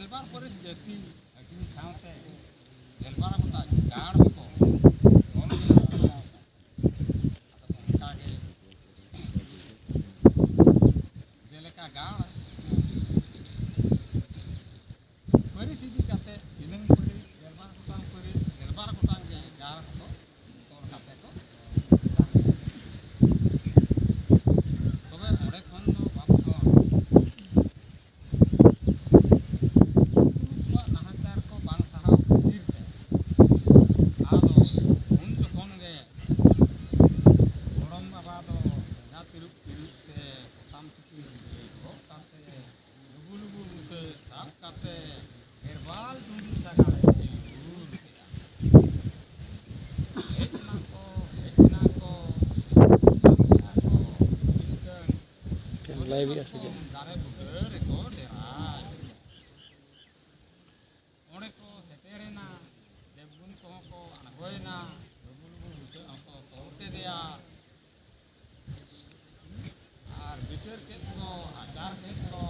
ᱜᱮᱞᱵᱟᱨ ᱯᱟᱹᱨᱤᱥ ᱡᱟᱹᱛᱤ ᱟᱹᱠᱤᱱ ᱥᱟᱶᱛᱮ ᱜᱮᱞᱵᱟᱨ ᱜᱚᱴᱟᱝ ᱜᱟᱲ ᱦᱚᱸᱠᱚ ᱚᱞ ᱢᱮᱱᱟᱜ ᱛᱟᱵᱚᱱᱟ᱾ ᱟᱫᱚ ᱚᱱᱠᱟᱜᱮ ᱡᱮᱞᱮᱠᱟ ᱜᱟᱲ ᱯᱟᱹᱨᱤᱥ ᱤᱫᱤ ᱠᱟᱛᱮ ᱤᱱᱟᱹᱝ ᱯᱟᱹᱨᱤᱥ ᱜᱮᱞᱵᱟᱨ ᱜᱚᱴᱟᱝ ᱯᱟᱹᱨᱤᱥ ᱜᱮᱞᱵᱟᱨ ᱜᱚᱴᱟᱝ ᱜᱮ ᱜᱟᱲ ᱠᱚ ᱛᱚᱞ ᱠᱟᱛᱮ ᱠᱚ ᱛᱚᱵᱮ ᱚᱸᱰᱮ ᱠᱷᱚᱱ ᱫᱚ ᱵᱟᱵᱚᱱ ᱩᱱᱠᱩᱣᱟᱜ ᱱᱟᱦᱟᱪᱟᱨ ᱠᱚ ᱵᱟᱝ ᱥᱟᱦᱟᱣ ᱠᱷᱟᱹᱛᱤᱨ ᱛᱮ ᱟᱫᱚ ᱩᱱ ᱡᱚᱠᱷᱚᱱ ᱜᱮ ᱜᱚᱲᱚᱢ ᱵᱟᱵᱟ ᱫᱚ ᱡᱟᱸᱜᱟ ᱛᱤᱨᱩᱵ ᱛᱤᱨᱩᱵ ᱛᱮ ᱯᱚᱛᱟᱢ ᱪᱩᱯᱤ ᱜᱚᱜ ᱠᱟᱛᱮ ᱞᱩᱜᱩ ᱵᱩᱴᱟᱹ ᱥᱟᱵ ᱠᱟᱛᱮ ᱜᱮᱨᱵᱟᱞ ᱴᱩᱸᱰᱤ ᱥᱟᱜᱟᱲᱮ ᱧᱩᱨ ᱠᱮᱜᱼᱟ᱾ ᱦᱮᱡ ᱮᱱᱟ ᱠᱚ ᱧᱟᱢ ᱠᱮᱜᱼᱟ ᱠᱚ ᱢᱤᱫᱴᱟᱹᱝ ᱫᱟᱨᱮ ᱵᱩᱴᱟᱹ ᱨᱮᱠᱚ ᱰᱮᱨᱟᱭ᱾ ᱚᱸᱰᱮ ᱠᱚ ᱥᱮᱴᱮᱨᱮᱱᱟ, ᱫᱮᱵᱽᱜᱩᱱ ᱠᱚᱦᱚᱸ ᱠᱚ ᱟᱬᱜᱚᱭᱮᱱᱟ, ᱞᱩᱜᱩ ᱵᱩᱴᱟᱹ ᱦᱚᱸᱠᱚ ᱛᱚᱞ ᱠᱮᱫᱮᱭᱟ ᱟᱨ ᱵᱤᱪᱟᱹᱨ ᱠᱮᱫ ᱠᱚ ᱟᱪᱟᱨ ᱠᱮᱫ ᱠᱚ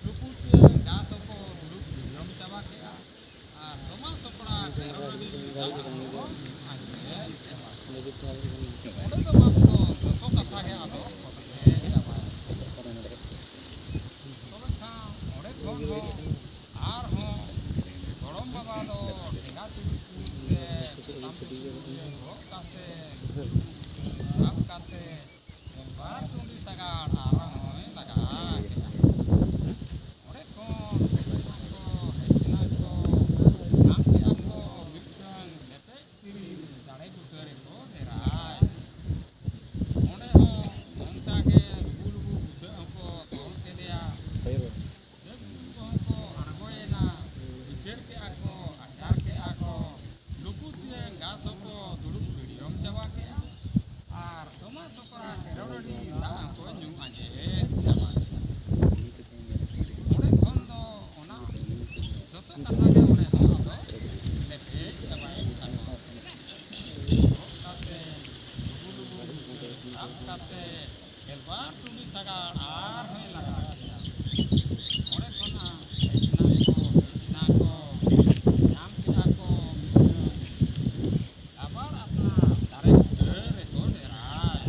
ᱞᱩᱠᱩ ᱪᱮᱬᱮ ᱜᱷᱟᱥ ᱦᱚᱸᱠᱚ ᱫᱩᱲᱩᱵ ᱡᱚᱢ ᱪᱟᱵᱟ ᱠᱮᱜᱼᱟ ᱟᱨ ᱥᱚᱢᱟ ᱥᱚᱠᱲᱟ ᱠᱮᱨᱚᱰᱤ ᱫᱟᱜ ᱦᱚᱸᱠᱚ ᱟᱸᱡᱮᱫ ᱪᱟᱵᱟ ᱠᱮᱜᱼᱟ᱾ ᱚᱸᱰᱮ ᱫᱚ ᱵᱟᱯ ᱫᱚ ᱡᱚᱛᱚ ᱠᱟᱛᱷᱟ ᱜᱮ ᱟᱫᱚ ᱚᱸᱰᱮ ᱪᱟᱵᱟᱭᱮᱱᱟ᱾ ᱛᱚᱵᱮ ᱠᱷᱟᱱ ᱚᱸᱰᱮ ᱠᱷᱚᱱ ᱦᱚᱸ ᱟᱨᱦᱚᱸ ᱜᱚᱲᱚᱢ ᱵᱟᱵᱟ ᱫᱚ ᱴᱷᱮᱸᱜᱟ ᱛᱤᱨᱩᱵ ᱛᱤᱨᱩᱵ ᱛᱮ ᱯᱚᱛᱟᱢ ᱪᱩᱯᱤ ᱜᱚᱜ ᱠᱟᱛᱮ ᱞᱩᱜᱩ ᱵᱩᱴᱟᱹ ᱥᱟᱵ ᱠᱟᱛᱮ ᱜᱮᱞᱵᱟᱨ ᱴᱩᱸᱰᱤ ᱥᱟᱜᱟᱲ ᱟᱨᱦᱚᱸᱭ ᱞᱟᱜᱟ ᱠᱮᱜᱼᱟ᱾ ᱚᱸᱰᱮ ᱠᱷᱚᱱ ᱠᱚ ᱦᱮᱡ ᱮᱱᱟ ᱠᱚ ᱧᱟᱢ ᱠᱮᱜᱼᱟ ᱠᱚ ᱢᱤᱫᱴᱟᱝ ᱠᱮᱴᱮᱡ ᱥᱤᱨᱤᱧ ᱫᱟᱲᱮ ᱵᱩᱴᱟᱹ ᱨᱮᱠᱚ ᱰᱮᱨᱟᱭ᱾ ᱚᱸᱰᱮ ᱦᱚᱸ ᱚᱱᱠᱟᱜᱮ ᱞᱩᱜᱩ ᱵᱩᱴᱟᱹ ᱦᱚᱸᱠᱚ ᱛᱚᱞ ᱠᱮᱫᱮᱭᱟ᱾ ᱫᱮᱵᱽᱜᱩᱱ ᱠᱚᱦᱚᱸ ᱠᱚ ᱟᱬᱜᱚᱭᱮᱱᱟ, ᱵᱤᱪᱟᱹᱨ ᱠᱮᱜᱼᱟ ᱠᱚ ᱟᱪᱟᱨ ᱠᱮᱜᱼᱟ ᱠᱚ ᱞᱩᱠᱩ ᱪᱮᱬᱮ ᱜᱷᱟᱥ ᱦᱚᱸᱠᱚ ᱫᱩᱲᱩᱵ ᱡᱚᱢ ᱪᱟᱵᱟ ᱠᱮᱜᱼᱟ ᱟᱨ ᱥᱚᱢᱟ ᱥᱚᱠᱲᱟ ᱠᱮᱨᱚᱰᱤ ᱫᱟᱜ ᱦᱚᱸᱠᱚ ᱧᱩ ᱟᱸᱡᱮᱫ ᱪᱟᱵᱟ ᱠᱮᱜᱼᱟ᱾ ᱚᱸᱰᱮ ᱠᱷᱚᱱ ᱫᱚ ᱚᱱᱟ ᱡᱚᱛᱚ ᱠᱟᱛᱷᱟ ᱜᱮ ᱚᱸᱰᱮ ᱦᱚᱸ ᱟᱫᱚ ᱞᱮᱯᱮᱡ ᱪᱟᱵᱟᱭᱮᱱ ᱛᱟᱠᱚᱣᱟ᱾ ᱜᱚᱜ ᱠᱟᱛᱮ ᱞᱩᱜᱩ ᱵᱩᱴᱟᱹ ᱥᱟᱵ ᱠᱟᱛᱮ ᱜᱮᱞᱵᱟᱨ ᱴᱩᱸᱰᱤ ᱥᱟᱜᱟᱲ ᱟᱨᱦᱚᱸᱭ ᱞᱟᱜᱟ ᱠᱮᱜᱼᱟ᱾ ᱚᱸᱰᱮ ᱠᱷᱚᱱᱟᱜ ᱦᱮᱡ ᱮᱱᱟ ᱠᱚ ᱧᱟᱢ ᱠᱮᱜᱼᱟ ᱠᱚ ᱢᱤᱫᱴᱟᱹᱝ ᱜᱟᱵᱟᱲ ᱟᱯᱱᱟᱨ ᱫᱟᱨᱮ ᱵᱩᱴᱟᱹ ᱨᱮᱠᱚ ᱰᱮᱨᱟᱭ᱾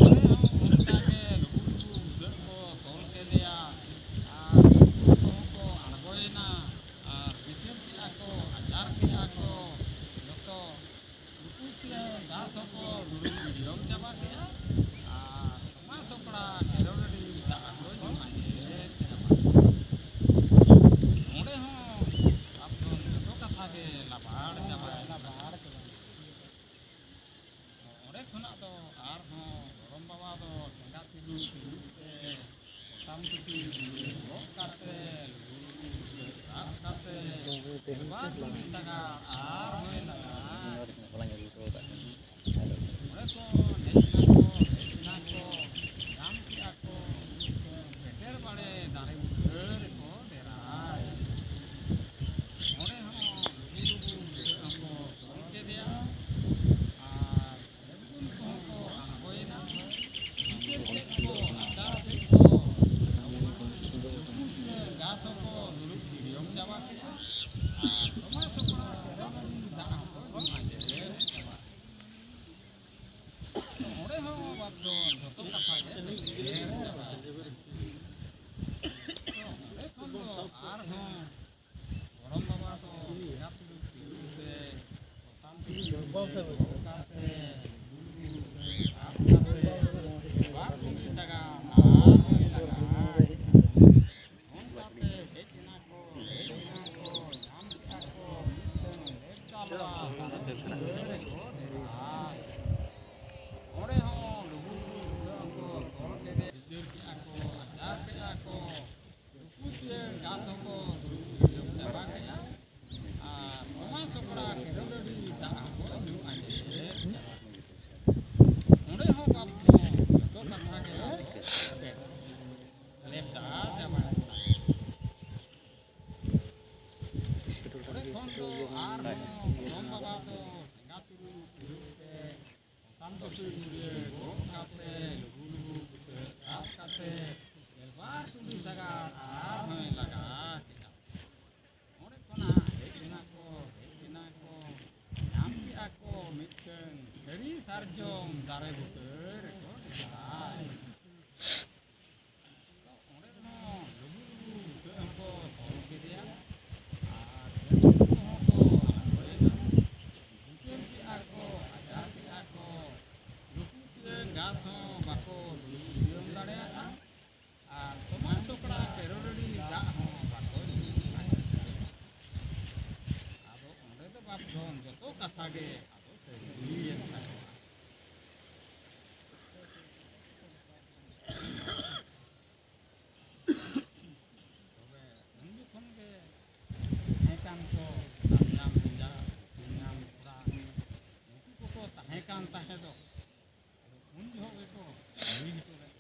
ᱚᱸᱰᱮ ᱦᱚᱸ ᱚᱱᱠᱟᱜᱮ ᱞᱩᱜᱩ ᱵᱩᱴᱟᱹ ᱠᱚ ᱛᱚᱞ ᱠᱮᱫᱮᱭᱟ ᱟᱨ ᱫᱮᱵᱽᱜᱩᱱ ᱠᱚᱦᱚᱸ ᱠᱚ ᱟᱬᱜᱚᱭᱮᱱᱟ ᱟᱨ ᱵᱤᱪᱟᱹᱨ ᱠᱮᱜᱼᱟ ᱠᱚ ᱟᱪᱟᱨ ᱠᱮᱜᱼᱟ ᱠᱚ ᱡᱚᱛᱚ ᱞᱩᱠᱩ ᱪᱮᱬᱮ ᱜᱷᱟᱥ ᱦᱚᱸᱠᱚ ᱫᱩᱲᱩᱵ ᱡᱚᱢ ᱪᱟᱵᱟ ᱠᱮᱜᱼᱟ ᱟᱨ ᱥᱚᱢᱟ ᱥᱚᱠᱲᱟ ᱠᱮᱨᱚᱰᱤ ᱫᱟᱜ ᱦᱚᱸᱠᱚ ᱧᱩ ᱟᱸᱡᱮᱫ ᱪᱟᱵᱟ ᱠᱮᱜᱼᱟ᱾ ᱚᱸᱰᱮ ᱦᱚᱸ ᱟᱵᱫᱚᱱ ᱡᱚᱛᱚ ᱠᱟᱛᱷᱟ ᱜᱮ ᱞᱟᱵᱟᱲ ᱪᱟᱵᱟᱭᱮᱱ ᱛᱟᱠᱚᱣᱟ᱾ ᱚᱸᱰᱮ ᱠᱷᱚᱱᱟᱜ ᱫᱚ ᱟᱨᱦᱚᱸ ᱜᱚᱲᱚᱢ ᱵᱟᱵᱟ ᱫᱚ ᱴᱷᱮᱸᱜᱟ ᱛᱤᱨᱩᱵ ᱛᱤᱨᱩᱵ ᱛᱮ ᱯᱚᱛᱟᱢ ᱪᱩᱯᱤ ᱜᱚᱜ ᱠᱟᱛᱮ ᱞᱩᱜᱩ ᱵᱩᱴᱟᱹ ᱥᱟᱵ ᱠᱟᱛᱮ ᱜᱮᱞᱵᱟᱨ ᱴᱩᱸᱰᱤ ᱥᱟᱜᱟᱲ ᱟᱨᱦᱚᱸᱭ ᱞᱟᱜᱟ ᱠᱮᱜᱼᱟ᱾ ᱚᱸᱰᱮ ᱠᱷᱚᱱ ᱦᱮᱡ ᱮᱱᱟ ᱠᱚ ᱧᱟᱢ ᱠᱮᱜᱼᱟ ᱠᱚ ᱢᱤᱫᱴᱟᱹᱝ ᱯᱮᱴᱮᱨ ᱵᱟᱲᱮ ᱫᱟᱨᱮ ᱵᱩᱴᱟᱹ ᱨᱮᱠᱚ ᱰᱮᱨᱟᱭ᱾ ᱚᱸᱰᱮ ᱦᱚᱸ ᱞᱩᱜᱩ ᱵᱩᱴᱟᱹ ᱦᱚᱸᱠᱚ ᱛᱚᱞ ᱠᱮᱫᱮᱭᱟ ᱟᱨ ᱫᱮᱵᱽᱜᱩᱱ ᱠᱚᱦᱚᱸ ᱠᱚ ᱟᱬᱜᱚᱭᱮᱱᱟ, ᱵᱤᱪᱟᱹᱨ ᱠᱮᱫ ᱠᱚ ᱟᱪᱟᱨ ᱠᱮᱫ ᱠᱚ ᱞᱩᱠᱩ ᱪᱮᱬᱮ ᱜᱷᱟᱥ ᱦᱚᱸᱠᱚ ᱫᱩᱲᱩᱵ ᱡᱚᱢ ᱪᱟᱵᱟ ᱠᱮᱜᱼᱟ ᱟᱨ ᱥᱚᱢᱟ ᱥᱚᱠᱲᱟ ᱠᱮᱨᱚᱰᱤ ᱫᱟᱜ ᱦᱚᱸᱠᱚ ᱧᱩ ᱟᱸᱡᱮᱫ ᱪᱟᱵᱟ ᱠᱮᱜᱼᱟ᱾ ᱚᱸᱰᱮ ᱦᱚᱸ ᱵᱟᱯᱫᱚ ᱡᱚᱛᱚ ᱠᱟᱛᱷᱟ ᱜᱮ ᱞᱮᱯᱮᱡ ᱪᱟᱵᱟᱭᱮᱱᱟ᱾ ᱚᱸᱰᱮ ᱠᱷᱚᱱ ᱫᱚ ᱟᱨᱦᱚᱸ ᱜᱚᱲᱚᱢ ᱵᱟᱵᱟ ᱫᱚ ᱴᱷᱮᱸᱜᱟ ᱛᱤᱨᱩᱵ ᱛᱤᱨᱩᱵ ᱛᱮ ᱯᱚᱛᱟᱢ ᱪᱩᱯᱤ ᱜᱚᱜ ᱠᱟᱛᱮ ᱞᱩᱜᱩ ᱵᱩᱴᱟᱹ ᱥᱟᱵ ᱠᱟᱛᱮ ᱜᱮᱞᱵᱟᱨ ᱴᱩᱸᱰᱤ ᱥᱟᱜᱟᱲ ᱟᱨᱦᱚᱸᱭ ᱞᱟᱜᱟ ᱠᱮᱜᱼᱟ᱾ ᱚᱱᱠᱟᱛᱮ ᱦᱮᱡ ᱮᱱᱟ ᱠᱚ ᱧᱟᱢ ᱠᱮᱜᱼᱟ ᱠᱚ ᱢᱤᱫᱴᱟᱹᱝ ᱞᱮᱠ ᱪᱟᱞᱣᱟ ᱫᱟᱨᱮ ᱵᱩᱴᱟᱹ ᱨᱮᱠᱚ ᱰᱮᱨᱟᱭ᱾ ᱚᱸᱰᱮ ᱦᱚᱸ ᱞᱩᱜᱩ ᱵᱩᱴᱟᱹ ᱦᱚᱸᱠᱚ ᱛᱚᱞ ᱠᱮᱫᱮᱭᱟ, ᱵᱤᱪᱟᱹᱨ ᱠᱮᱜᱼᱟ ᱠᱚ ᱟᱪᱟᱨ ᱠᱮᱜᱼᱟ ᱠᱚ ᱞᱩᱠᱩ ᱪᱮᱬᱮ ᱜᱷᱟᱥ ᱦᱚᱸᱠᱚ ᱫᱩᱲᱩᱵ ᱡᱚᱢ ᱪᱟᱵᱟ ᱠᱮᱜᱼᱟ ᱟᱨ ᱥᱚᱢᱟ ᱥᱚᱠᱲᱟ ᱠᱮᱨᱚᱰᱤ ᱫᱟᱜ ᱦᱚᱸᱠᱚ ᱧᱩ ᱟᱸᱡᱮᱫ ᱚᱱᱠᱟᱜᱮ ᱟᱫᱚ ᱤᱭᱟᱹᱭᱮᱱ ᱛᱟᱠᱚᱣᱟ᱾ ᱛᱚᱵᱮ ᱩᱱ ᱡᱚᱠᱷᱚᱱ ᱜᱮ ᱛᱟᱦᱮᱸ ᱠᱟᱱ ᱠᱚ ᱧᱟᱢ ᱵᱮᱸᱡᱟ ᱧᱟᱢ ᱠᱚᱲᱟ ᱩᱱᱠᱩ ᱠᱚᱠᱚ ᱛᱟᱦᱮᱸ ᱠᱟᱱ ᱛᱟᱦᱮᱸ ᱫᱚ ᱩᱱ ᱡᱚᱦᱚᱜ ᱜᱮᱠᱚ ᱦᱩᱭ ᱦᱚᱪᱚ ᱞᱮᱫ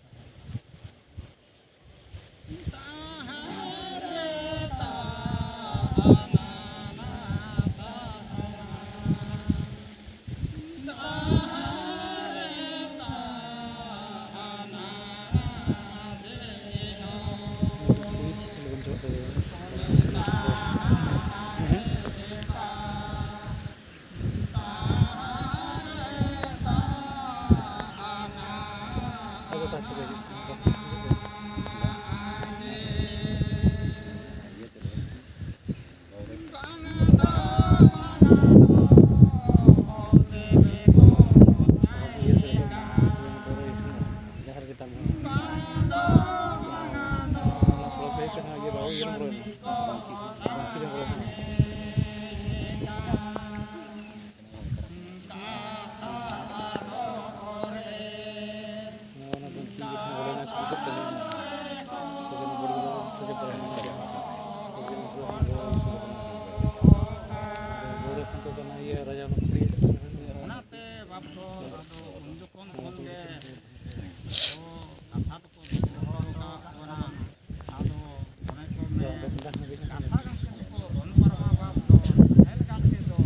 ᱚᱱᱟᱛᱮ ᱵᱟᱯ ᱫᱚ ᱟᱫᱚ ᱩᱱ ᱡᱚᱠᱷᱚᱱ ᱠᱷᱚᱱᱜᱮ ᱠᱟᱛᱷᱟ ᱫᱚᱠᱚ ᱫᱚᱦᱚ ᱟᱠᱟᱫ ᱵᱚᱱᱟ᱾ ᱟᱫᱚ ᱚᱱᱮ ᱠᱚ ᱢᱮᱱ ᱠᱟᱛᱷᱟ ᱠᱚ ᱫᱚᱱ ᱯᱟᱨᱚᱢᱟ ᱵᱟᱯ ᱫᱚ ᱧᱮᱞ ᱠᱟᱱ ᱛᱮᱫᱚ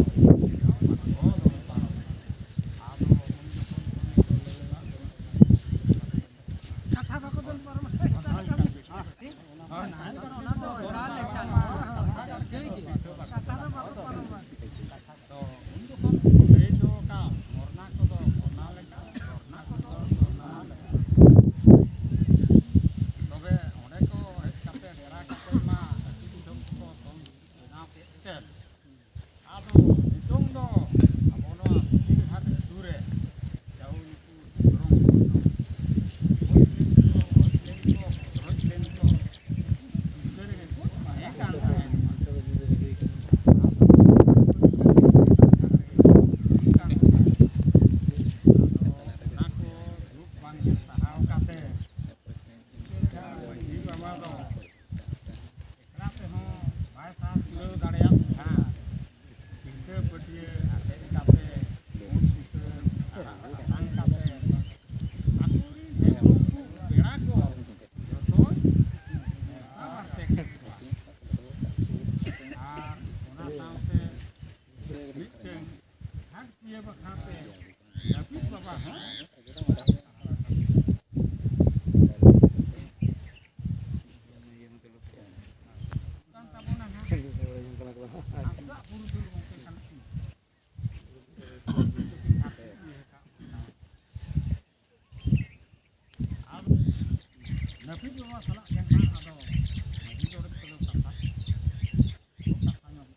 ᱵᱟᱠᱚ ᱫᱚᱱ ᱯᱟᱨᱚᱢᱟ᱾ ᱟᱫᱚ ᱩᱱ ᱡᱚᱠᱷᱚᱱ ᱠᱷᱚᱱ ᱜᱮᱠᱚ ᱞᱟᱹᱭᱟ ᱠᱟᱛᱷᱟ ᱵᱟᱠᱚ ᱫᱚᱱ ᱯᱟᱨᱚᱢᱟ ᱚᱱᱟ ᱫᱚ ᱚᱲᱟᱜ ᱞᱮᱠᱟ ᱠᱟᱛᱷᱟ ᱫᱚ ᱵᱟᱠᱚ ᱯᱟᱨᱚᱢᱟ᱾ ᱛᱚ ᱩᱱ ᱡᱚᱠᱷᱚᱱ ᱠᱚ ᱞᱟᱹᱭ ᱦᱚᱴᱚ ᱟᱠᱟᱫ ᱢᱚᱨᱱᱟ ᱠᱚᱫᱚ ᱢᱚᱨᱱᱟ ᱞᱮᱠᱟ, ᱫᱚᱨᱱᱟ ᱠᱚᱫᱚ ᱫᱚᱨᱱᱟ ᱞᱮᱠᱟ᱾ ᱛᱚᱵᱮ ᱚᱸᱰᱮ ᱠᱚ ᱦᱮᱡ ᱠᱟᱛᱮ ᱰᱮᱨᱟ ᱠᱟᱛᱮ ᱢᱟ ᱟᱹᱛᱩ ᱫᱤᱥᱚᱢ ᱠᱚᱠᱚ ᱛᱚᱞ ᱵᱮᱱᱟᱣ ᱠᱮᱫ ᱛᱮ ᱟᱫᱚ ᱱᱤᱛᱚᱝ ᱫᱚ ᱟᱵᱚ ᱱᱚᱣᱟ ᱥᱩᱵᱤᱨ ᱜᱷᱟᱴ ᱟᱹᱛᱩ ᱨᱮ ᱪᱟᱹᱣ ᱱᱩᱠᱩ ᱫᱷᱚᱨᱚᱢ ᱦᱚᱲ ᱫᱚ ᱵᱷᱚᱫᱨᱚᱡ ᱞᱮᱱ ᱠᱚ ᱵᱷᱤᱛᱟᱹᱨ ᱨᱮᱜᱮ ᱠᱚ ᱛᱟᱦᱮᱸ ᱠᱟᱱ ᱛᱟᱦᱮᱸᱫ᱾ ᱚᱱᱟ ᱠᱚ ᱫᱩᱠ ᱵᱟᱝ ᱧᱮᱞ ᱥᱟᱦᱟᱣ ᱠᱟᱛᱮ ᱢᱟᱺᱡᱷᱤ ᱵᱟᱵᱟ ᱫᱚ ᱮᱠᱞᱟ ᱛᱮᱦᱚᱸ ᱵᱟᱭ ᱥᱟᱦᱟᱣ ᱠᱩᱲᱟᱹᱣ ᱫᱟᱲᱮᱭᱟᱜ ᱠᱷᱟᱱ ᱯᱤᱸᱰᱟᱹ ᱯᱟᱹᱴᱭᱟᱹ ᱟᱴᱮᱫ ᱠᱟᱛᱮ ᱯᱩᱸᱰ ᱥᱩᱛᱟᱹᱢ ᱟᱛᱟᱝ ᱠᱟᱛᱮ ᱟᱠᱚᱨᱤᱱ ᱦᱮᱯᱨᱟᱣ ᱠᱚ ᱯᱮᱲᱟ ᱠᱚ ᱡᱚᱛᱚᱭ ᱱᱮᱣᱛᱟ ᱵᱟᱨᱛᱮ ᱠᱮᱫ ᱠᱚᱣᱟ᱾ ᱟᱨ ᱚᱱᱟ ᱥᱟᱶᱛᱮ ᱢᱤᱫᱴᱮᱱ ᱜᱷᱟᱴ ᱯᱤᱭᱟᱹ ᱵᱟᱠᱷᱨᱟᱛᱮ ᱞᱟᱹᱯᱤᱛ ᱵᱟᱵᱟ ᱦᱚᱸ ᱠᱟᱱ ᱛᱟᱵᱚᱱᱟ ᱦᱟᱸᱜ ᱦᱟᱸᱥᱫᱟᱜ ᱯᱩᱨᱩᱫᱷᱩᱞ ᱜᱚᱢᱠᱮ ᱠᱟᱱᱟ ᱠᱤᱱ᱾ ᱟᱫᱚ ᱞᱟᱹᱯᱤᱛ ᱵᱟᱵᱟ ᱥᱟᱞᱟᱜ ᱜᱮ ᱦᱟᱸᱜ ᱟᱫᱚ ᱢᱟᱺᱡᱷᱤ ᱜᱚᱰᱮᱛ ᱠᱚᱫᱚ ᱠᱟᱛᱷᱟ ᱧᱚᱜ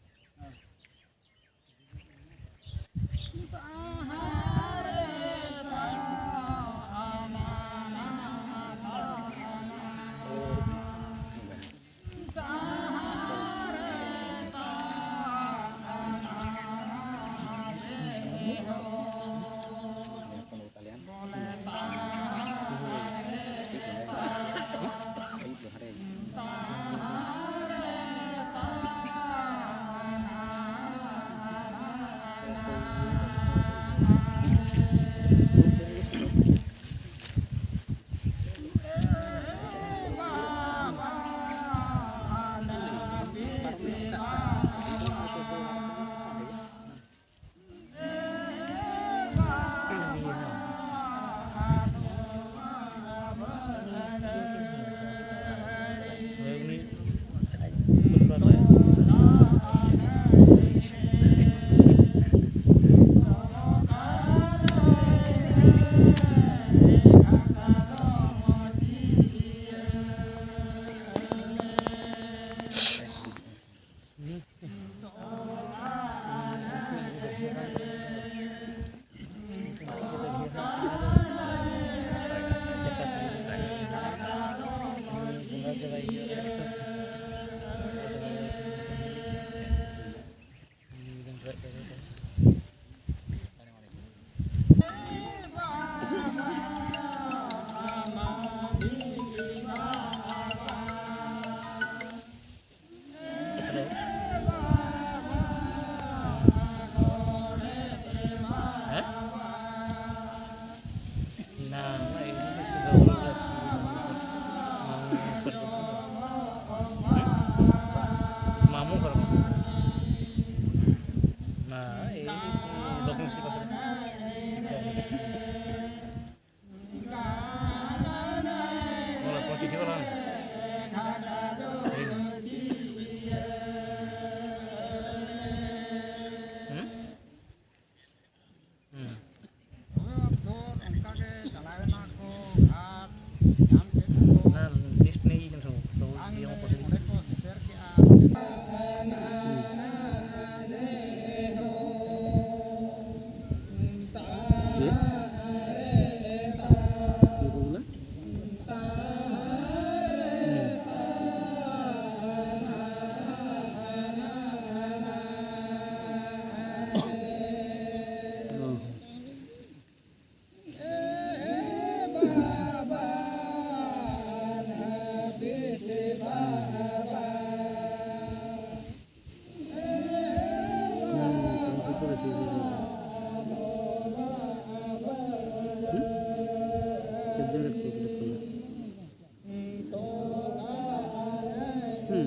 अरे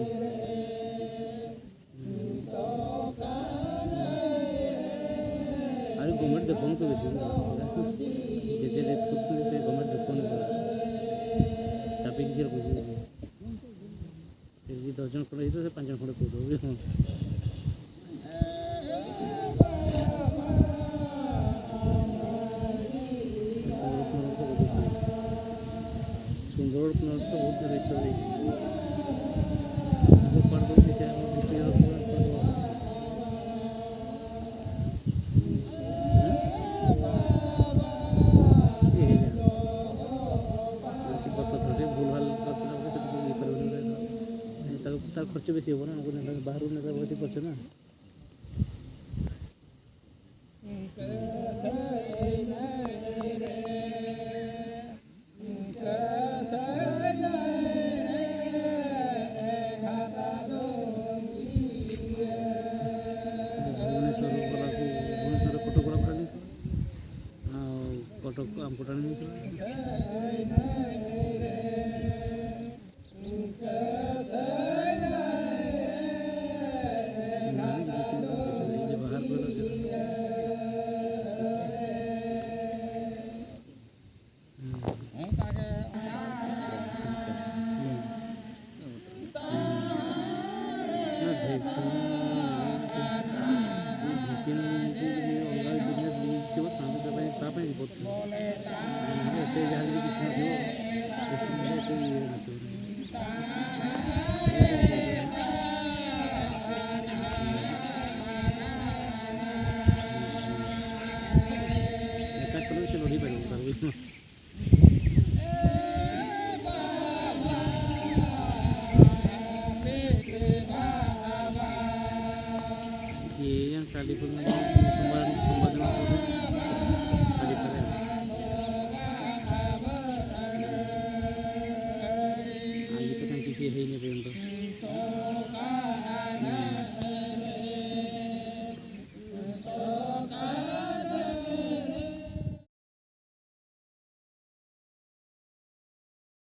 गवर्नमेंट देखो तो जेते रेट करते से गवर्नमेंट देखो चापी किसी को फिर 10 जन खड़े तो से 5 जन खड़े को दो सुंदर तो बहुत अच्छा है वो पर दो कि क्या तार खर्च बेसी हो ना बाहर नेता बहुत खर्च ना भुवनेश्वर कटक कटक आमपटाणी से लड़ी पार ये काली संवाद आगे तो किसी है नहीं